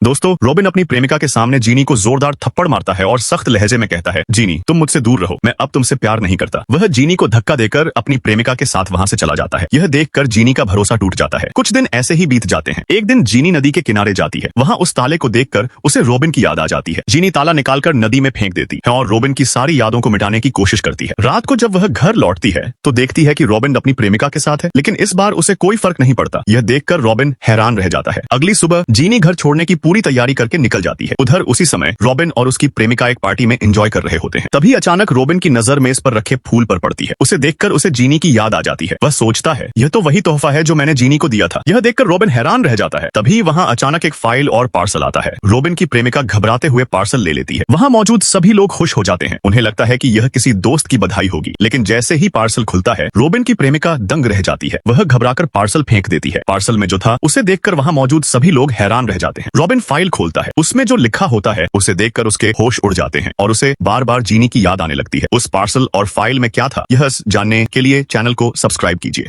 दोस्तों, रॉबिन अपनी प्रेमिका के सामने जीनी को जोरदार थप्पड़ मारता है और सख्त लहजे में कहता है, जीनी तुम मुझसे दूर रहो, मैं अब तुमसे प्यार नहीं करता। वह जीनी को धक्का देकर अपनी प्रेमिका के साथ वहां से चला जाता है। यह देखकर जीनी का भरोसा टूट जाता है। कुछ दिन ऐसे ही बीत जाते हैं। एक दिन जीनी नदी के किनारे जाती है। वहां उस ताले को देखकर उसे रॉबिन की याद आ जाती है। जीनी ताला निकालकर नदी में फेंक देती है और रॉबिन की सारी यादों को मिटाने की कोशिश करती है। रात को जब वह घर लौटती है तो देखती है कि रॉबिन अपनी प्रेमिका के साथ है, लेकिन इस बार उसे कोई फर्क नहीं पड़ता। यह देखकर रॉबिन हैरान रह जाता है। अगली सुबह जीनी घर छोड़ने की पूरी तैयारी करके निकल जाती है। उधर उसी समय रॉबिन और उसकी प्रेमिका एक पार्टी में एंजॉय कर रहे होते हैं। तभी अचानक रॉबिन की नजर मेज पर रखे फूल पर पड़ती है। उसे देखकर उसे जीनी की याद आ जाती है। वह सोचता है, यह तो वही तोहफा है जो मैंने जीनी को दिया था। यह देखकर रॉबिन हैरान रह जाता है। तभी वहां अचानक एक फाइल और पार्सल आता है। रॉबिन की प्रेमिका घबराते हुए पार्सल ले लेती है। वहां मौजूद सभी लोग खुश हो जाते हैं। उन्हें लगता है कि यह किसी दोस्त की बधाई होगी, लेकिन जैसे ही पार्सल खुलता है रॉबिन की प्रेमिका दंग रह जाती है। वह घबराकर पार्सल फेंक देती है। पार्सल में जो था उसे देखकर वहां मौजूद सभी लोग हैरान रह जाते हैं। रॉबिन फाइल खोलता है। उसमें जो लिखा होता है उसे देखकर उसके होश उड़ जाते हैं और उसे बार बार जीनी की याद आने लगती है। उस पार्सल और फाइल में क्या था, यह जानने के लिए चैनल को सब्सक्राइब कीजिए।